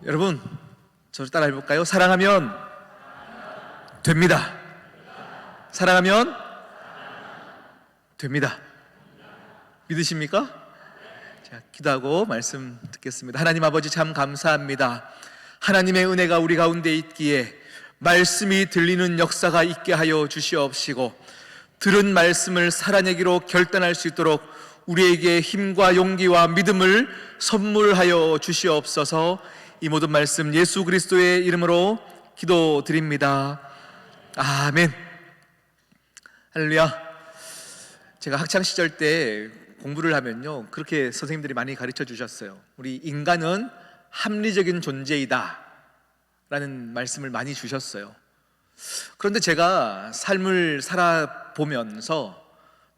여러분, 저를 따라 해볼까요? 사랑하면 됩니다. 사랑하면 됩니다. 믿으십니까? 자, 기도하고 말씀 듣겠습니다. 하나님 아버지, 참 감사합니다. 하나님의 은혜가 우리 가운데 있기에 말씀이 들리는 역사가 있게 하여 주시옵시고, 들은 말씀을 살아내기로 결단할 수 있도록 우리에게 힘과 용기와 믿음을 선물하여 주시옵소서. 이 모든 말씀 예수 그리스도의 이름으로 기도드립니다. 아멘. 할렐루야. 제가 학창시절 때 공부를 하면요, 그렇게 선생님들이 많이 가르쳐 주셨어요. 우리 인간은 합리적인 존재이다 라는 말씀을 많이 주셨어요. 그런데 제가 삶을 살아보면서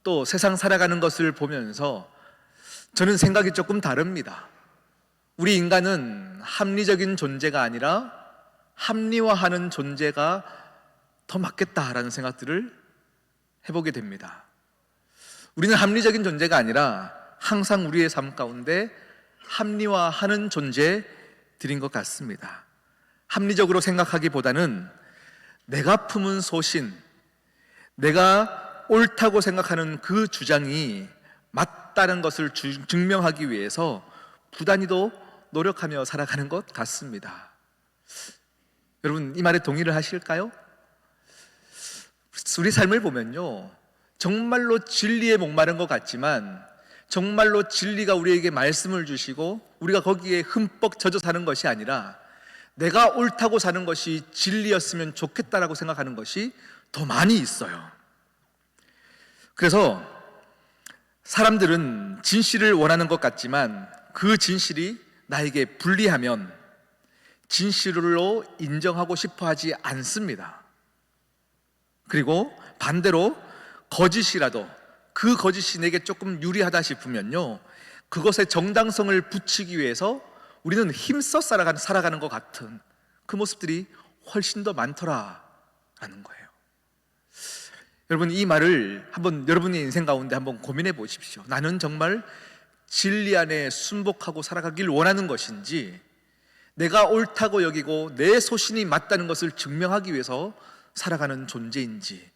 또 세상 살아가는 것을 보면서 저는 생각이 조금 다릅니다. 우리 인간은 합리적인 존재가 아니라 합리화하는 존재가 더 맞겠다라는 생각들을 해보게 됩니다. 우리는 합리적인 존재가 아니라 항상 우리의 삶 가운데 합리화하는 존재들인 것 같습니다. 합리적으로 생각하기보다는 내가 품은 소신, 내가 옳다고 생각하는 그 주장이 맞다는 것을 증명하기 위해서 부단히도 노력하며 살아가는 것 같습니다. 여러분, 이 말에 동의를 하실까요? 우리 삶을 보면요, 정말로 진리에 목마른 것 같지만 정말로 진리가 우리에게 말씀을 주시고 우리가 거기에 흠뻑 젖어 사는 것이 아니라 내가 옳다고 사는 것이 진리였으면 좋겠다라고 생각하는 것이 더 많이 있어요. 그래서 사람들은 진실을 원하는 것 같지만 그 진실이 나에게 불리하면 진실로 인정하고 싶어 하지 않습니다. 그리고 반대로 거짓이라도 그 거짓이 내게 조금 유리하다 싶으면요, 그것의 정당성을 붙이기 위해서 우리는 힘써 살아가는 것 같은 그 모습들이 훨씬 더 많더라라는 거예요. 여러분, 이 말을 한번 여러분의 인생 가운데 한번 고민해 보십시오. 나는 정말 진리 안에 순복하고 살아가길 원하는 것인지, 내가 옳다고 여기고 내 소신이 맞다는 것을 증명하기 위해서 살아가는 존재인지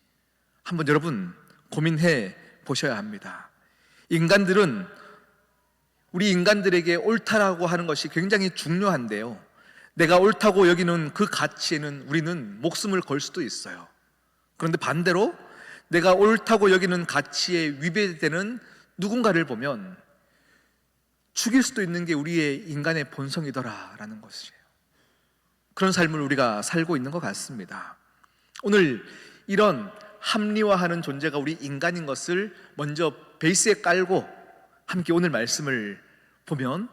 한번 여러분 고민해 보셔야 합니다. 우리 인간들에게 옳다라고 하는 것이 굉장히 중요한데요, 내가 옳다고 여기는 그 가치에는 우리는 목숨을 걸 수도 있어요. 그런데 반대로 내가 옳다고 여기는 가치에 위배되는 누군가를 보면 죽일 수도 있는 게 우리의 인간의 본성이더라라는 것이에요. 그런 삶을 우리가 살고 있는 것 같습니다. 오늘 이런 합리화하는 존재가 우리 인간인 것을 먼저 베이스에 깔고 함께 오늘 말씀을 보면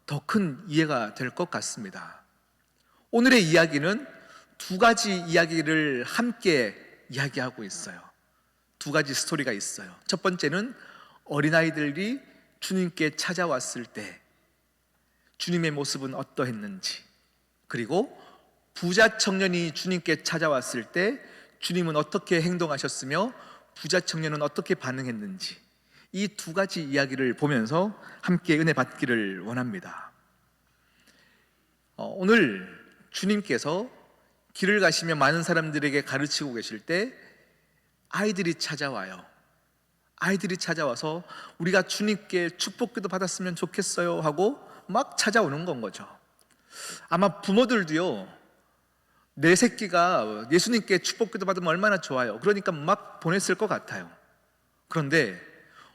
더 큰 이해가 될 것 같습니다. 오늘의 이야기는 두 가지 이야기를 함께 이야기하고 있어요. 두 가지 스토리가 있어요. 첫 번째는 어린아이들이 주님께 찾아왔을 때 주님의 모습은 어떠했는지, 그리고 부자 청년이 주님께 찾아왔을 때 주님은 어떻게 행동하셨으며 부자 청년은 어떻게 반응했는지, 이 두 가지 이야기를 보면서 함께 은혜 받기를 원합니다. 오늘 주님께서 길을 가시며 많은 사람들에게 가르치고 계실 때 아이들이 찾아와요. 아이들이 찾아와서 우리가 주님께 축복기도 받았으면 좋겠어요 하고 막 찾아오는 건 거죠. 아마 부모들도요, 내 새끼가 예수님께 축복기도 받으면 얼마나 좋아요, 그러니까 막 보냈을 것 같아요. 그런데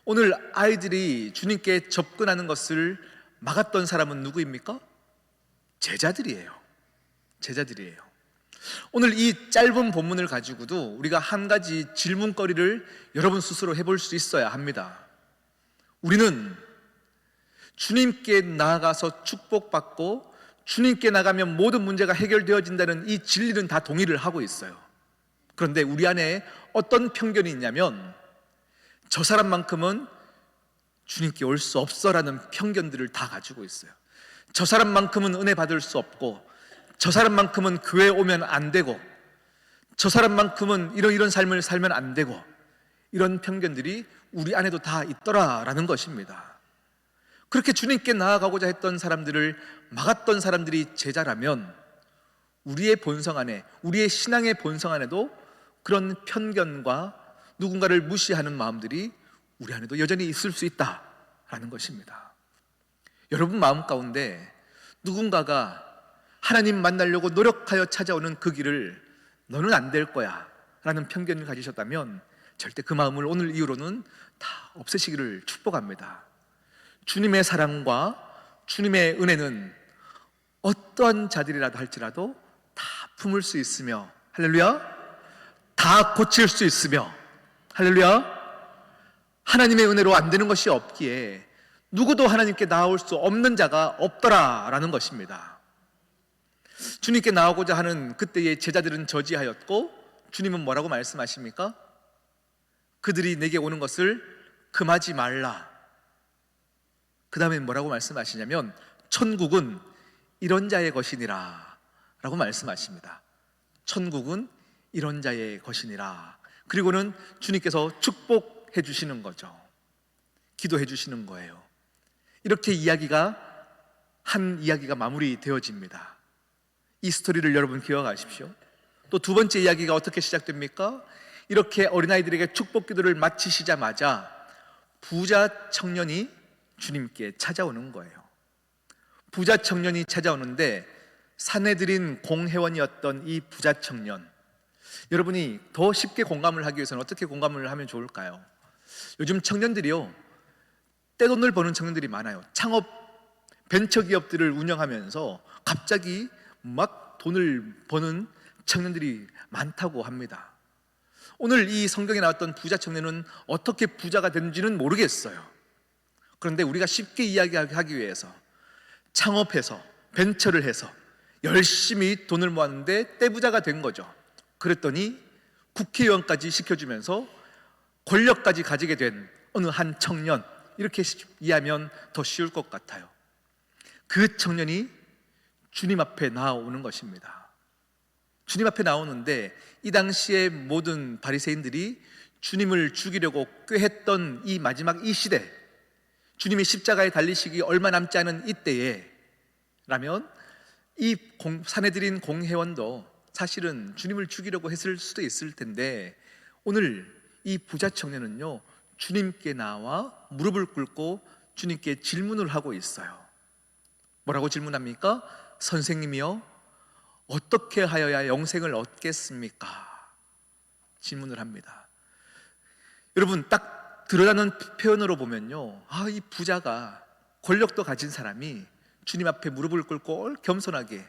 오늘 아이들이 주님께 접근하는 것을 막았던 사람은 누구입니까? 제자들이에요. 오늘 이 짧은 본문을 가지고도 우리가 한 가지 질문거리를 여러분 스스로 해볼 수 있어야 합니다. 우리는 주님께 나아가서 축복받고 주님께 나가면 모든 문제가 해결되어진다는 이 진리는 다 동의를 하고 있어요. 그런데 우리 안에 어떤 편견이 있냐면, 저 사람만큼은 주님께 올 수 없어라는 편견들을 다 가지고 있어요. 저 사람만큼은 은혜 받을 수 없고, 저 사람만큼은 교회 오면 안 되고, 저 사람만큼은 이런 삶을 살면 안 되고, 이런 편견들이 우리 안에도 다 있더라라는 것입니다. 그렇게 주님께 나아가고자 했던 사람들을 막았던 사람들이 제자라면 우리의 본성 안에, 우리의 신앙의 본성 안에도 그런 편견과 누군가를 무시하는 마음들이 우리 안에도 여전히 있을 수 있다라는 것입니다. 여러분 마음 가운데 누군가가 하나님 만나려고 노력하여 찾아오는 그 길을 너는 안 될 거야 라는 편견을 가지셨다면 절대 그 마음을 오늘 이후로는 다 없애시기를 축복합니다. 주님의 사랑과 주님의 은혜는 어떠한 자들이라도 할지라도 다 품을 수 있으며, 할렐루야, 다 고칠 수 있으며, 할렐루야, 하나님의 은혜로 안 되는 것이 없기에 누구도 하나님께 나아올 수 없는 자가 없더라라는 것입니다. 주님께 나아오고자 하는 그때의 제자들은 저지하였고 주님은 뭐라고 말씀하십니까? 그들이 내게 오는 것을 금하지 말라. 그 다음에 뭐라고 말씀하시냐면 천국은 이런 자의 것이니라 라고 말씀하십니다. 천국은 이런 자의 것이니라. 그리고는 주님께서 축복해 주시는 거죠. 기도해 주시는 거예요. 이렇게 한 이야기가 마무리되어집니다. 이 스토리를 여러분 기억하십시오. 또 두 번째 이야기가 어떻게 시작됩니까? 이렇게 어린아이들에게 축복 기도를 마치시자마자 부자 청년이 주님께 찾아오는 거예요. 부자 청년이 찾아오는데 사내들인 공회원이었던 이 부자 청년, 여러분이 더 쉽게 공감을 하기 위해서는 어떻게 공감을 하면 좋을까요? 요즘 청년들이요, 떼돈을 버는 청년들이 많아요. 창업 벤처기업들을 운영하면서 갑자기 막 돈을 버는 청년들이 많다고 합니다. 오늘 이 성경에 나왔던 부자 청년은 어떻게 부자가 된지는 모르겠어요. 그런데 우리가 쉽게 이야기하기 위해서 창업해서 벤처를 해서 열심히 돈을 모았는데 떼부자가 된 거죠. 그랬더니 국회의원까지 시켜주면서 권력까지 가지게 된 어느 한 청년, 이렇게 이해하면 더 쉬울 것 같아요. 그 청년이 주님 앞에 나오는 것입니다. 주님 앞에 나오는데 이 당시에 모든 바리새인들이 주님을 죽이려고 꾀했던 이 마지막 이 시대, 주님이 십자가에 달리시기 얼마 남지 않은 이때에 라면 이 사내들인 공회원도 사실은 주님을 죽이려고 했을 수도 있을 텐데 오늘 이 부자 청년은요, 주님께 나와 무릎을 꿇고 주님께 질문을 하고 있어요. 뭐라고 질문합니까? 선생님이요, 어떻게 하여야 영생을 얻겠습니까? 질문을 합니다. 여러분, 딱 드러나는 표현으로 보면요, 이 부자가, 권력도 가진 사람이 주님 앞에 무릎을 꿇고 겸손하게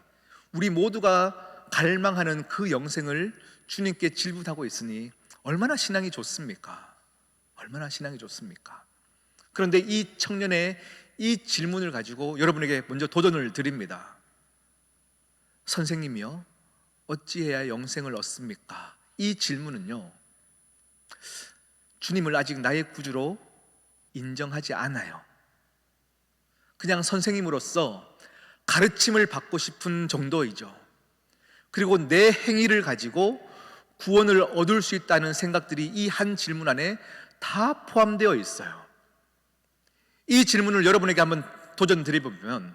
우리 모두가 갈망하는 그 영생을 주님께 질문하고 있으니 얼마나 신앙이 좋습니까? 얼마나 신앙이 좋습니까? 그런데 이 청년의 이 질문을 가지고 여러분에게 먼저 도전을 드립니다. 선생님이요, 어찌해야 영생을 얻습니까? 이 질문은요, 주님을 아직 나의 구주로 인정하지 않아요. 그냥 선생님으로서 가르침을 받고 싶은 정도이죠. 그리고 내 행위를 가지고 구원을 얻을 수 있다는 생각들이 이 한 질문 안에 다 포함되어 있어요. 이 질문을 여러분에게 한번 도전 드려보면,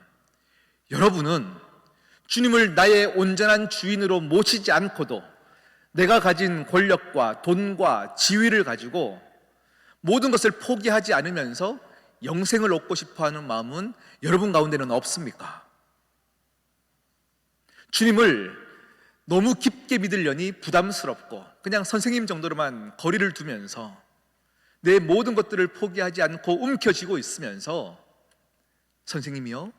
여러분은 주님을 나의 온전한 주인으로 모시지 않고도 내가 가진 권력과 돈과 지위를 가지고 모든 것을 포기하지 않으면서 영생을 얻고 싶어하는 마음은 여러분 가운데는 없습니까? 주님을 너무 깊게 믿으려니 부담스럽고 그냥 선생님 정도로만 거리를 두면서 내 모든 것들을 포기하지 않고 움켜쥐고 있으면서 선생님이요,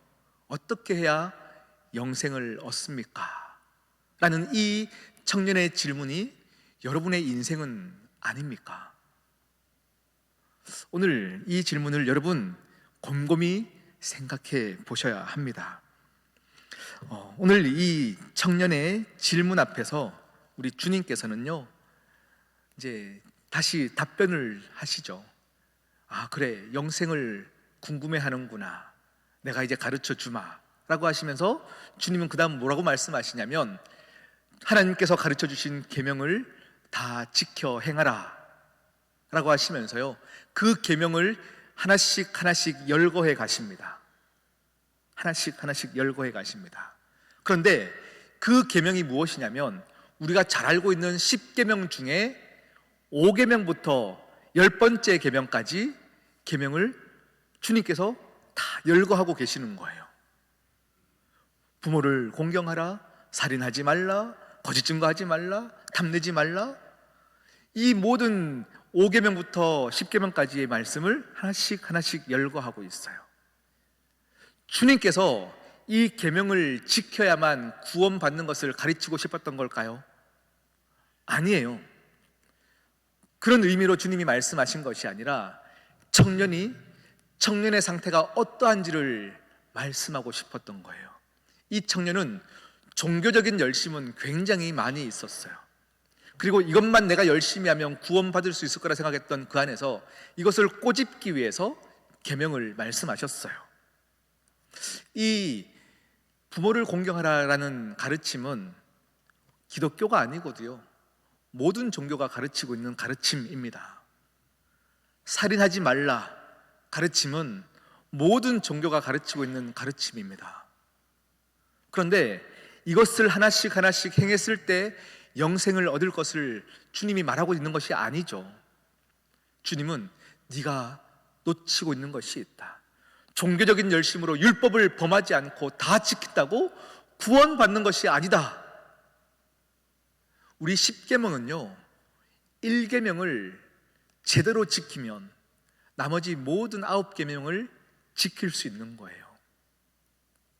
어떻게 해야 영생을 얻습니까? 라는 이 청년의 질문이 여러분의 인생은 아닙니까? 오늘 이 질문을 여러분 곰곰이 생각해 보셔야 합니다. 오늘 이 청년의 질문 앞에서 우리 주님께서는요, 이제 다시 답변을 하시죠. 그래, 영생을 궁금해 하는구나. 내가 이제 가르쳐 주마 라고 하시면서 주님은 그 다음 뭐라고 말씀하시냐면, 하나님께서 가르쳐 주신 계명을 다 지켜 행하라 라고 하시면서요, 그 계명을 하나씩 하나씩 열거해 가십니다. 하나씩 하나씩 열거해 가십니다. 그런데 그 계명이 무엇이냐면 우리가 잘 알고 있는 10계명 중에 5계명부터 10번째 계명까지 계명을 주님께서 다 열거하고 계시는 거예요. 부모를 공경하라, 살인하지 말라, 거짓 증거하지 말라, 탐내지 말라. 이 모든 5계명부터 10계명까지의 말씀을 하나씩 하나씩 열거하고 있어요. 주님께서 이 계명을 지켜야만 구원받는 것을 가르치고 싶었던 걸까요? 아니에요. 그런 의미로 주님이 말씀하신 것이 아니라 청년의 상태가 어떠한지를 말씀하고 싶었던 거예요. 이 청년은 종교적인 열심은 굉장히 많이 있었어요. 그리고 이것만 내가 열심히 하면 구원받을 수 있을 거라 생각했던 그 안에서 이것을 꼬집기 위해서 계명을 말씀하셨어요. 이 부모를 공경하라라는 가르침은 기독교가 아니거든요. 모든 종교가 가르치고 있는 가르침입니다. 살인하지 말라 가르침은 모든 종교가 가르치고 있는 가르침입니다. 그런데 이것을 하나씩 하나씩 행했을 때 영생을 얻을 것을 주님이 말하고 있는 것이 아니죠. 주님은 네가 놓치고 있는 것이 있다. 종교적인 열심으로 율법을 범하지 않고 다 지킨다고 구원받는 것이 아니다. 우리 10계명은요 1계명을 제대로 지키면 나머지 모든 9계명을 지킬 수 있는 거예요.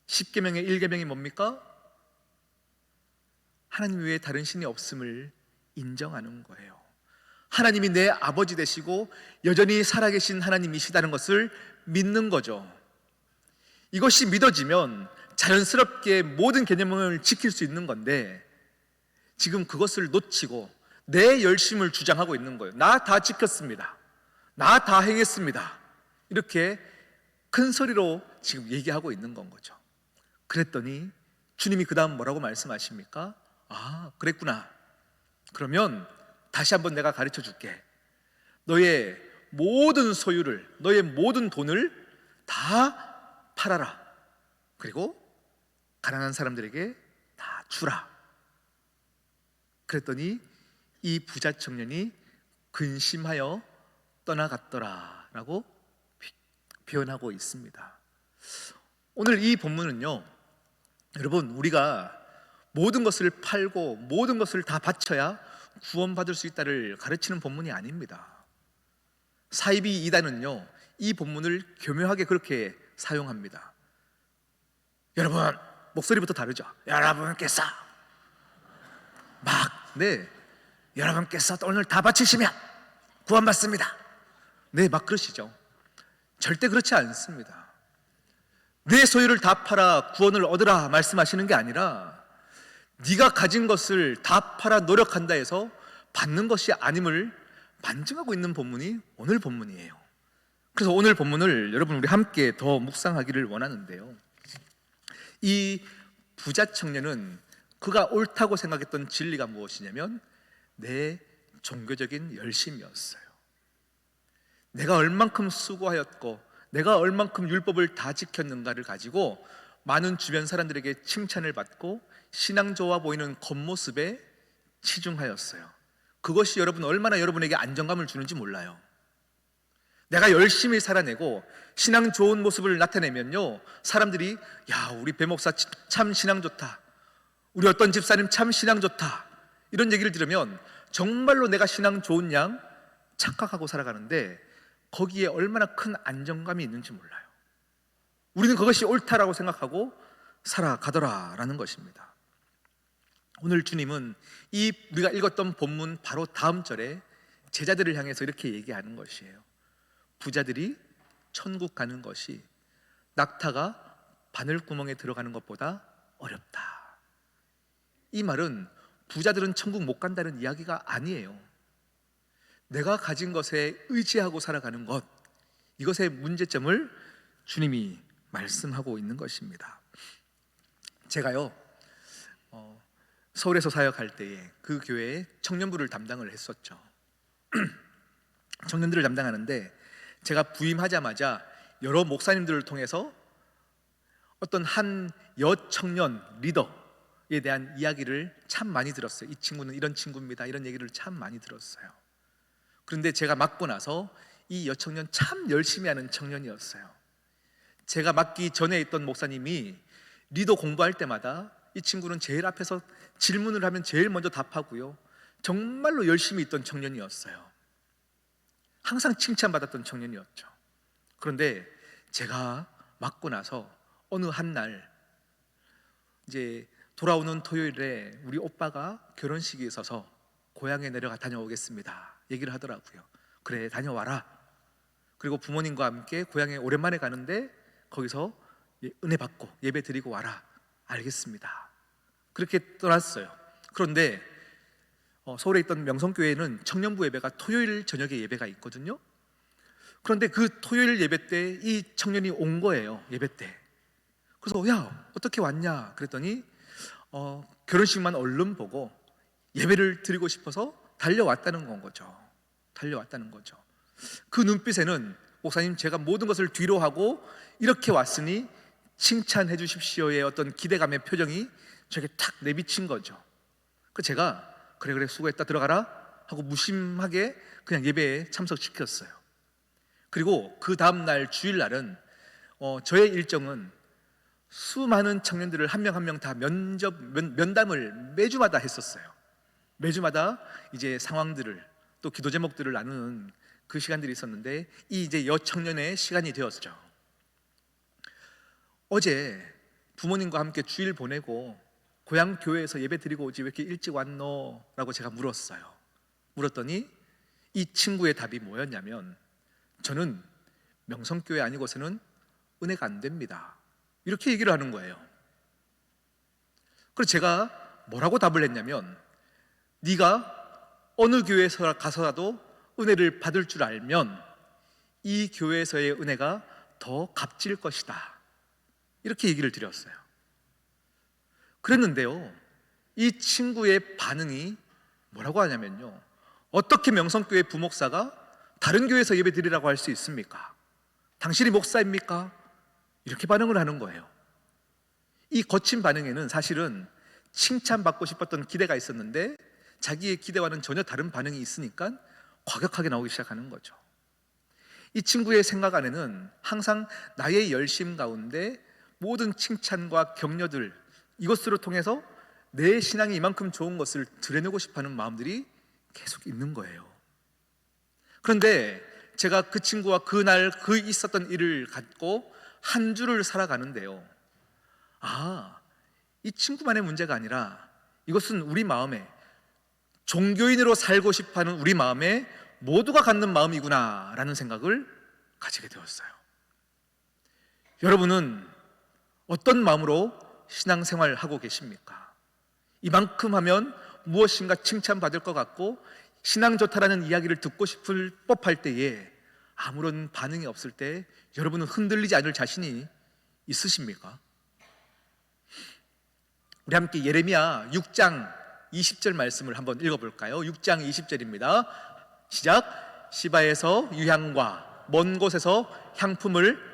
10계명의 1계명이 뭡니까? 하나님 외에 다른 신이 없음을 인정하는 거예요. 하나님이 내 아버지 되시고 여전히 살아계신 하나님이시다는 것을 믿는 거죠. 이것이 믿어지면 자연스럽게 모든 계명을 지킬 수 있는 건데 지금 그것을 놓치고 내 열심을 주장하고 있는 거예요. 나 다 지켰습니다. 나 다 행했습니다. 이렇게 큰 소리로 지금 얘기하고 있는 건 거죠. 그랬더니 주님이 그 다음 뭐라고 말씀하십니까? 아, 그랬구나. 그러면 다시 한번 내가 가르쳐 줄게. 너의 모든 소유를, 너의 모든 돈을 다 팔아라. 그리고 가난한 사람들에게 다 주라. 그랬더니 이 부자 청년이 근심하여 떠나갔더라 라고 표현하고 있습니다. 오늘 이 본문은요 여러분 우리가 모든 것을 팔고 모든 것을 다 바쳐야 구원받을 수 있다를 가르치는 본문이 아닙니다. 사이비 이단은요 이 본문을 교묘하게 그렇게 사용합니다. 여러분 목소리부터 다르죠. 여러분께서 여러분께서 오늘 다 바치시면 구원받습니다. 막 그러시죠. 절대 그렇지 않습니다. 내 소유를 다 팔아 구원을 얻으라 말씀하시는 게 아니라 네가 가진 것을 다 팔아 노력한다 해서 받는 것이 아님을 반증하고 있는 본문이 오늘 본문이에요. 그래서 오늘 본문을 여러분 우리 함께 더 묵상하기를 원하는데요, 이 부자 청년은 그가 옳다고 생각했던 진리가 무엇이냐면 내 종교적인 열심이었어요. 내가 얼만큼 수고하였고 내가 얼만큼 율법을 다 지켰는가를 가지고 많은 주변 사람들에게 칭찬을 받고 신앙 좋아 보이는 겉모습에 치중하였어요. 그것이 여러분 얼마나 여러분에게 안정감을 주는지 몰라요. 내가 열심히 살아내고 신앙 좋은 모습을 나타내면요 사람들이 야 우리 배 목사 참 신앙 좋다, 우리 어떤 집사님 참 신앙 좋다, 이런 얘기를 들으면 정말로 내가 신앙 좋은 양 착각하고 살아가는데 거기에 얼마나 큰 안정감이 있는지 몰라요. 우리는 그것이 옳다라고 생각하고 살아가더라라는 것입니다. 오늘 주님은 이 우리가 읽었던 본문 바로 다음 절에 제자들을 향해서 이렇게 얘기하는 것이에요. 부자들이 천국 가는 것이 낙타가 바늘구멍에 들어가는 것보다 어렵다. 이 말은 부자들은 천국 못 간다는 이야기가 아니에요. 내가 가진 것에 의지하고 살아가는 것, 이것의 문제점을 주님이 말씀하고 있는 것입니다. 제가요 서울에서 사역할 때에 그 교회에 청년부를 담당을 했었죠. 청년들을 담당하는데 제가 부임하자마자 여러 목사님들을 통해서 어떤 한 여청년 리더에 대한 이야기를 참 많이 들었어요. 이 친구는 이런 친구입니다, 이런 얘기를 참 많이 들었어요. 그런데 제가 맡고 나서 이 여청년 참 열심히 하는 청년이었어요. 제가 맡기 전에 있던 목사님이 리더 공부할 때마다 이 친구는 제일 앞에서 질문을 하면 제일 먼저 답하고요, 정말로 열심히 있던 청년이었어요. 항상 칭찬받았던 청년이었죠. 그런데 제가 맡고 나서 어느 한 날 이제 돌아오는 토요일에 우리 오빠가 결혼식이 있어서 고향에 내려가 다녀오겠습니다 얘기를 하더라고요. 그래, 다녀와라. 그리고 부모님과 함께 고향에 오랜만에 가는데 거기서 은혜 받고 예배 드리고 와라. 알겠습니다. 그렇게 떠났어요. 그런데 서울에 있던 명성교회는 청년부 예배가 토요일 저녁에 예배가 있거든요. 그런데 그 토요일 예배 때 이 청년이 온 거예요. 예배 때. 그래서 야, 어떻게 왔냐 그랬더니 결혼식만 얼른 보고 예배를 드리고 싶어서 달려왔다는 거죠. 그 눈빛에는 목사님, 제가 모든 것을 뒤로 하고 이렇게 왔으니 칭찬해 주십시오의 어떤 기대감의 표정이 저에게 탁 내비친 거죠. 그 제가 그래 수고했다, 들어가라 하고 무심하게 그냥 예배에 참석시켰어요. 그리고 그 다음날 주일날은 저의 일정은 수많은 청년들을 한 명 한 명 다 면담을 매주마다 했었어요. 매주마다 이제 상황들을, 또 기도 제목들을 나누는 그 시간들이 있었는데, 이 이제 여청년의 시간이 되었죠. 어제 부모님과 함께 주일 보내고 고향 교회에서 예배 드리고 오지 왜 이렇게 일찍 왔노? 라고 제가 물었더니 이 친구의 답이 뭐였냐면, 저는 명성교회 아니고서는 은혜가 안 됩니다, 이렇게 얘기를 하는 거예요. 그래서 제가 뭐라고 답을 했냐면, 네가 어느 교회에서 가서라도 은혜를 받을 줄 알면 이 교회에서의 은혜가 더 값질 것이다, 이렇게 얘기를 드렸어요. 그랬는데요, 이 친구의 반응이 뭐라고 하냐면요, 어떻게 명성교회 부목사가 다른 교회에서 예배 드리라고 할 수 있습니까? 당신이 목사입니까? 이렇게 반응을 하는 거예요. 이 거친 반응에는 사실은 칭찬받고 싶었던 기대가 있었는데 자기의 기대와는 전혀 다른 반응이 있으니까 과격하게 나오기 시작하는 거죠. 이 친구의 생각 안에는 항상 나의 열심 가운데 모든 칭찬과 격려들, 이것으로 통해서 내 신앙이 이만큼 좋은 것을 드러내고 싶어하는 마음들이 계속 있는 거예요. 그런데 제가 그 친구와 그날 그 있었던 일을 갖고 한 주를 살아가는데요, 이 친구만의 문제가 아니라 이것은 우리 마음에, 종교인으로 살고 싶어하는 우리 마음에 모두가 갖는 마음이구나 라는 생각을 가지게 되었어요. 여러분은 어떤 마음으로 신앙생활 하고 계십니까? 이만큼 하면 무엇인가 칭찬받을 것 같고 신앙 좋다라는 이야기를 듣고 싶을 법할 때에 아무런 반응이 없을 때 여러분은 흔들리지 않을 자신이 있으십니까? 우리 함께 예레미야 6장 20절 말씀을 한번 읽어볼까요? 6장 20절입니다. 시작. 시바에서 유향과 먼 곳에서 향품을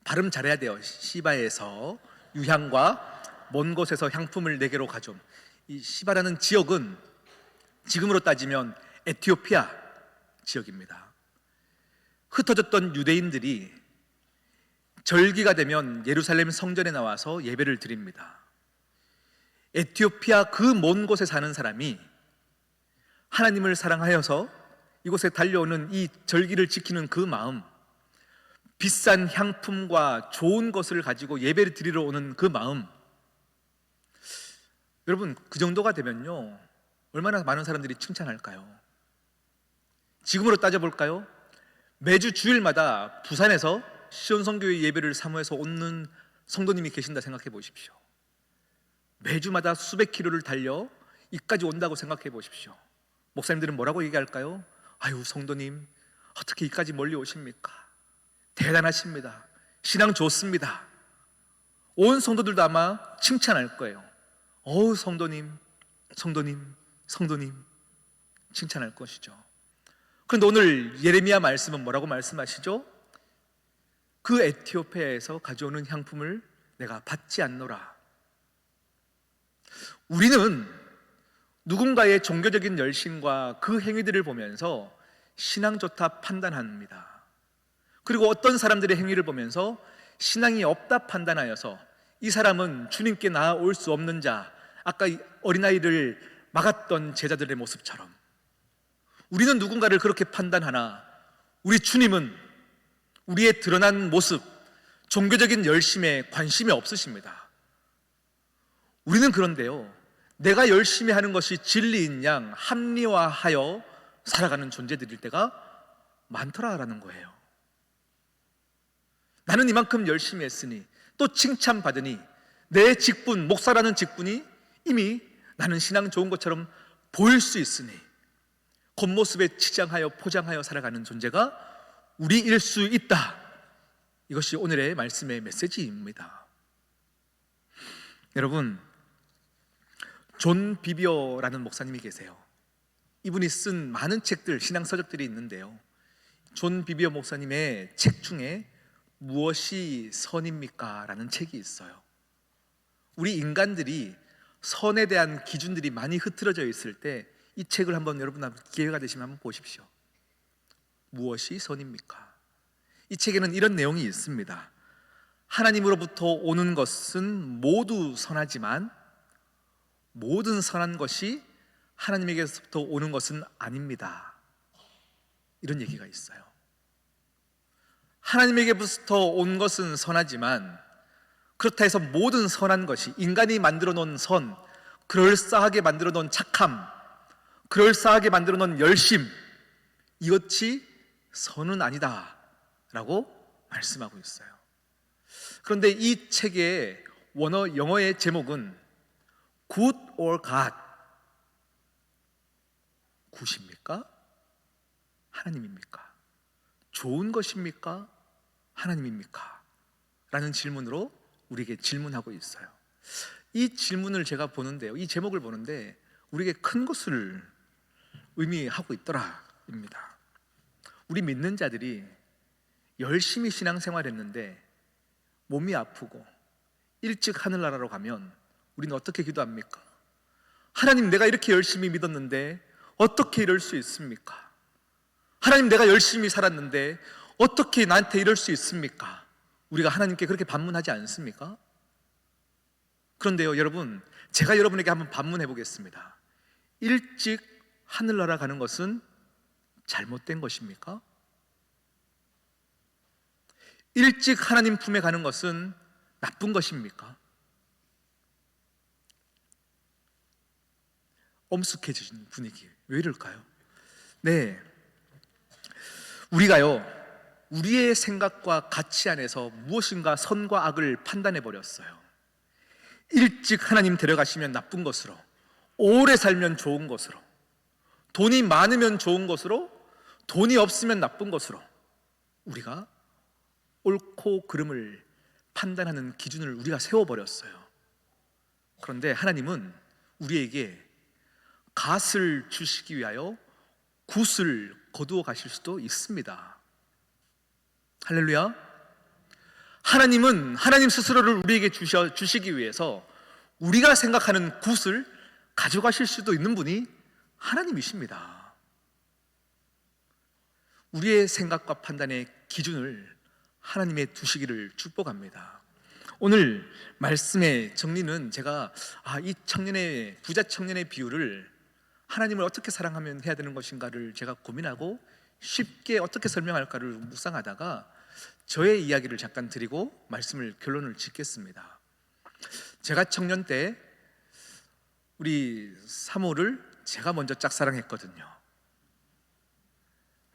발음 잘해야 돼요. 시바에서 유향과 먼 곳에서 향품을 내게로 가좀. 이 시바라는 지역은 지금으로 따지면 에티오피아 지역입니다. 흩어졌던 유대인들이 절기가 되면 예루살렘 성전에 나와서 예배를 드립니다. 에티오피아 그 먼 곳에 사는 사람이 하나님을 사랑하여서 이곳에 달려오는 이 절기를 지키는 그 마음, 비싼 향품과 좋은 것을 가지고 예배를 드리러 오는 그 마음, 여러분 그 정도가 되면요 얼마나 많은 사람들이 칭찬할까요? 지금으로 따져볼까요? 매주 주일마다 부산에서 시온성교회 예배를 사모해서 오는 성도님이 계신다 생각해 보십시오. 매주마다 수백 킬로를 달려 이까지 온다고 생각해 보십시오. 목사님들은 뭐라고 얘기할까요? 아유, 성도님 어떻게 이까지 멀리 오십니까? 대단하십니다. 신앙 좋습니다. 온 성도들도 아마 칭찬할 거예요. 어우, 성도님, 성도님, 성도님 칭찬할 것이죠. 그런데 오늘 예레미야 말씀은 뭐라고 말씀하시죠? 그 에티오피아에서 가져오는 향품을 내가 받지 않노라. 우리는 누군가의 종교적인 열심과 그 행위들을 보면서 신앙 좋다 판단합니다. 그리고 어떤 사람들의 행위를 보면서 신앙이 없다 판단하여서 이 사람은 주님께 나아올 수 없는 자, 아까 어린아이를 막았던 제자들의 모습처럼 우리는 누군가를 그렇게 판단하나 우리 주님은 우리의 드러난 모습, 종교적인 열심에 관심이 없으십니다. 우리는 그런데요, 내가 열심히 하는 것이 진리인 양 합리화하여 살아가는 존재들일 때가 많더라라는 거예요. 나는 이만큼 열심히 했으니, 또 칭찬받으니, 내 직분, 목사라는 직분이 이미 나는 신앙 좋은 것처럼 보일 수 있으니 겉모습에 치장하여 포장하여 살아가는 존재가 우리일 수 있다. 이것이 오늘의 말씀의 메시지입니다. 여러분, 존 비비어라는 목사님이 계세요. 이분이 쓴 많은 책들, 신앙 서적들이 있는데요, 존 비비어 목사님의 책 중에 무엇이 선입니까? 라는 책이 있어요. 우리 인간들이 선에 대한 기준들이 많이 흐트러져 있을 때 이 책을 한번 여러분 기회가 되시면 한번 보십시오. 무엇이 선입니까? 이 책에는 이런 내용이 있습니다. 하나님으로부터 오는 것은 모두 선하지만 모든 선한 것이 하나님에게서부터 오는 것은 아닙니다. 이런 얘기가 있어요. 하나님에게부터 온 것은 선하지만 그렇다 해서 모든 선한 것이, 인간이 만들어 놓은 선, 그럴싸하게 만들어 놓은 착함, 그럴싸하게 만들어 놓은 열심, 이것이 선은 아니다 라고 말씀하고 있어요. 그런데 이 책의 원어 영어의 제목은 Good or God, 굿입니까? 하나님입니까? 좋은 것입니까? 하나님입니까? 라는 질문으로 우리에게 질문하고 있어요. 이 질문을 제가 보는데요, 이 제목을 보는데 우리에게 큰 것을 의미하고 있더라입니다. 우리 믿는 자들이 열심히 신앙생활했는데 몸이 아프고 일찍 하늘나라로 가면 우리는 어떻게 기도합니까? 하나님, 내가 이렇게 열심히 믿었는데 어떻게 이럴 수 있습니까? 하나님, 내가 열심히 살았는데 어떻게 나한테 이럴 수 있습니까? 우리가 하나님께 그렇게 반문하지 않습니까? 그런데요, 여러분, 제가 여러분에게 한번 반문해 보겠습니다. 일찍 하늘나라 가는 것은 잘못된 것입니까? 일찍 하나님 품에 가는 것은 나쁜 것입니까? 엄숙해지신 분위기, 왜 이럴까요? 네, 우리가요, 우리의 생각과 가치 안에서 무엇인가 선과 악을 판단해 버렸어요. 일찍 하나님 데려가시면 나쁜 것으로, 오래 살면 좋은 것으로, 돈이 많으면 좋은 것으로, 돈이 없으면 나쁜 것으로 우리가 옳고 그름을 판단하는 기준을 우리가 세워버렸어요. 그런데 하나님은 우리에게 갓을 주시기 위하여 굿을 거두어 가실 수도 있습니다. 할렐루야. 하나님은 하나님 스스로를 우리에게 주시기 위해서 우리가 생각하는 굿을 가져가실 수도 있는 분이 하나님이십니다. 우리의 생각과 판단의 기준을 하나님의 두시기를 축복합니다. 오늘 말씀의 정리는 제가 이 청년의, 부자 청년의 비유를 하나님을 어떻게 사랑하면 해야 되는 것인가를 제가 고민하고 쉽게 어떻게 설명할까를 묵상하다가 저의 이야기를 잠깐 드리고 말씀을, 결론을 짓겠습니다. 제가 청년 때 우리 사모를 제가 먼저 짝사랑했거든요.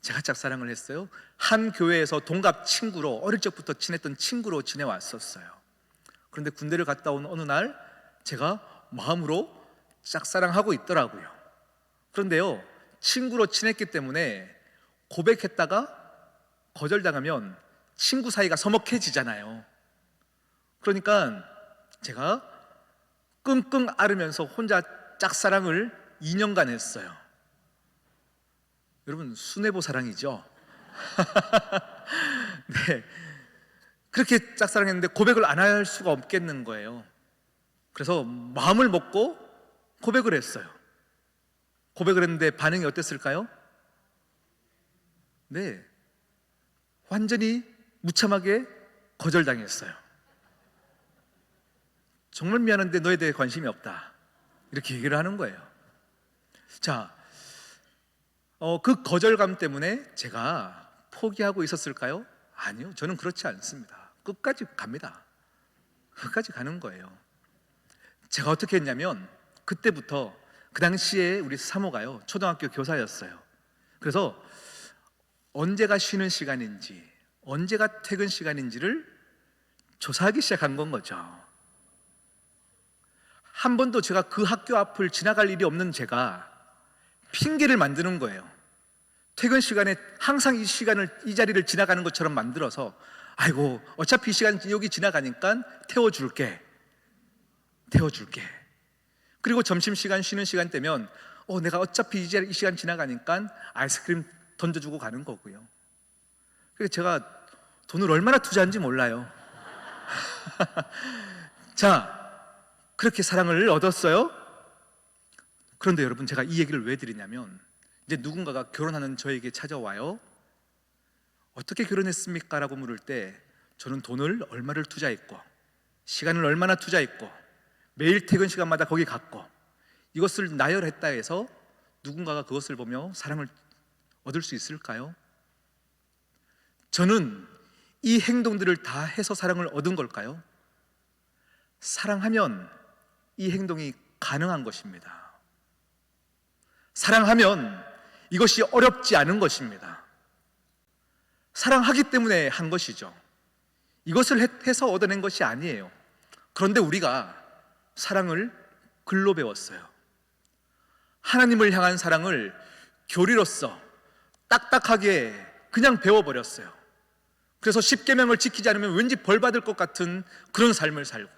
제가 짝사랑을 했어요. 한 교회에서 동갑 친구로, 어릴 적부터 친했던 친구로 지내왔었어요. 그런데 군대를 갔다 온 어느 날 제가 마음으로 짝사랑하고 있더라고요. 그런데요, 친구로 친했기 때문에 고백했다가 거절당하면 친구 사이가 서먹해지잖아요. 그러니까 제가 끙끙 앓으면서 혼자 짝사랑을 2년간 했어요. 여러분, 순애보 사랑이죠? 네, 그렇게 짝사랑했는데 고백을 안 할 수가 없겠는 거예요. 그래서 마음을 먹고 고백을 했어요. 고백을 했는데 반응이 어땠을까요? 네, 완전히 무참하게 거절당했어요. 정말 미안한데 너에 대해 관심이 없다, 이렇게 얘기를 하는 거예요. 자, 그 거절감 때문에 제가 포기하고 있었을까요? 아니요, 저는 그렇지 않습니다. 끝까지 갑니다. 끝까지 가는 거예요. 제가 어떻게 했냐면, 그때부터, 그 당시에 우리 사모가요, 초등학교 교사였어요. 그래서 언제가 쉬는 시간인지, 언제가 퇴근 시간인지를 조사하기 시작한 건 거죠. 한 번도 제가 그 학교 앞을 지나갈 일이 없는 제가 핑계를 만드는 거예요. 퇴근 시간에 항상 이 자리를 지나가는 것처럼 만들어서, 아이고 어차피 이 시간 여기 지나가니까 태워줄게. 그리고 점심시간 쉬는 시간 되면 내가 어차피 이 시간 지나가니까 아이스크림 던져주고 가는 거고요. 그래서 제가 돈을 얼마나 투자한지 몰라요. 자, 그렇게 사랑을 얻었어요. 그런데 여러분, 제가 이 얘기를 왜 드리냐면, 이제 누군가가 결혼하는 저에게 찾아와요. 어떻게 결혼했습니까? 라고 물을 때 저는 돈을 얼마를 투자했고, 시간을 얼마나 투자했고, 매일 퇴근 시간마다 거기 갔고, 이것을 나열했다 해서 누군가가 그것을 보며 사랑을 얻을 수 있을까요? 저는 이 행동들을 다 해서 사랑을 얻은 걸까요? 사랑하면 이 행동이 가능한 것입니다. 사랑하면 이것이 어렵지 않은 것입니다. 사랑하기 때문에 한 것이죠. 이것을 해서 얻어낸 것이 아니에요. 그런데 우리가 사랑을 글로 배웠어요. 하나님을 향한 사랑을 교리로서 딱딱하게 그냥 배워버렸어요. 그래서 십계명을 지키지 않으면 왠지 벌 받을 것 같은 그런 삶을 살고,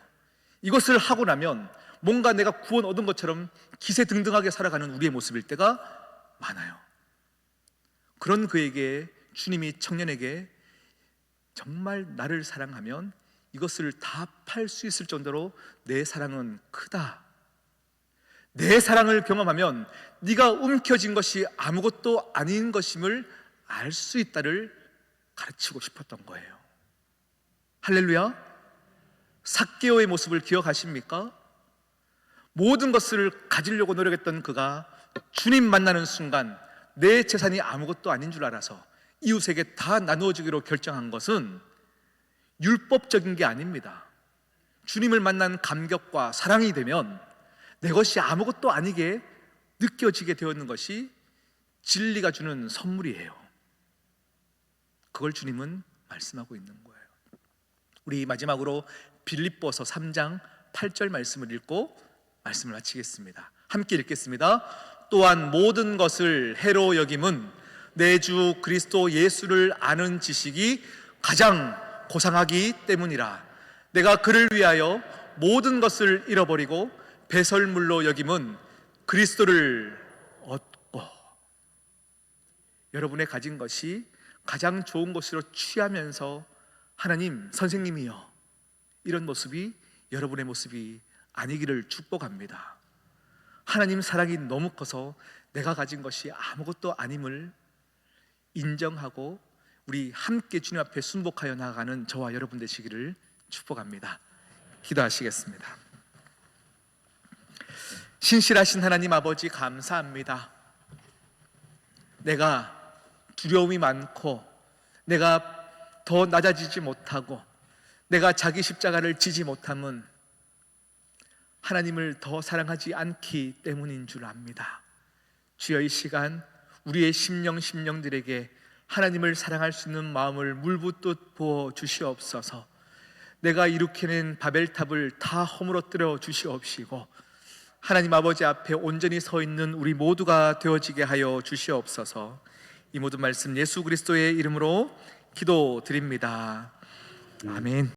이것을 하고 나면 뭔가 내가 구원 얻은 것처럼 기세등등하게 살아가는 우리의 모습일 때가 많아요. 그런 그에게 주님이 청년에게 정말 나를 사랑하면 이것을 다 팔 수 있을 정도로 내 사랑은 크다, 내 사랑을 경험하면 네가 움켜쥔 것이 아무것도 아닌 것임을 알 수 있다를 가르치고 싶었던 거예요. 할렐루야. 삭개오의 모습을 기억하십니까? 모든 것을 가지려고 노력했던 그가 주님 만나는 순간 내 재산이 아무것도 아닌 줄 알아서 이웃에게 다 나누어주기로 결정한 것은 율법적인 게 아닙니다. 주님을 만난 감격과 사랑이 되면 내 것이 아무것도 아니게 느껴지게 되었는 것이 진리가 주는 선물이에요. 그걸 주님은 말씀하고 있는 거예요. 우리 마지막으로 빌립보서 3장 8절 말씀을 읽고 말씀을 마치겠습니다. 함께 읽겠습니다. 또한 모든 것을 해로 여김은 내 주 그리스도 예수를 아는 지식이 가장 고상하기 때문이라. 내가 그를 위하여 모든 것을 잃어버리고 배설물로 여김은 그리스도를 얻고. 여러분의 가진 것이 가장 좋은 것으로 취하면서 하나님, 선생님이여, 이런 모습이 여러분의 모습이 아니기를 축복합니다. 하나님 사랑이 너무 커서 내가 가진 것이 아무것도 아님을 인정하고 우리 함께 주님 앞에 순복하여 나아가는 저와 여러분 되시기를 축복합니다. 기도하시겠습니다. 신실하신 하나님 아버지, 감사합니다. 내가 두려움이 많고, 내가 더 낮아지지 못하고, 내가 자기 십자가를 지지 못함은 하나님을 더 사랑하지 않기 때문인 줄 압니다. 주여, 이 시간 우리의 심령들에게 하나님을 사랑할 수 있는 마음을 물붓듯 부어 주시옵소서. 내가 일으켜낸 바벨탑을 다 허물어뜨려 주시옵시고, 하나님 아버지 앞에 온전히 서 있는 우리 모두가 되어지게 하여 주시옵소서. 이 모든 말씀 예수 그리스도의 이름으로 기도드립니다. 아멘.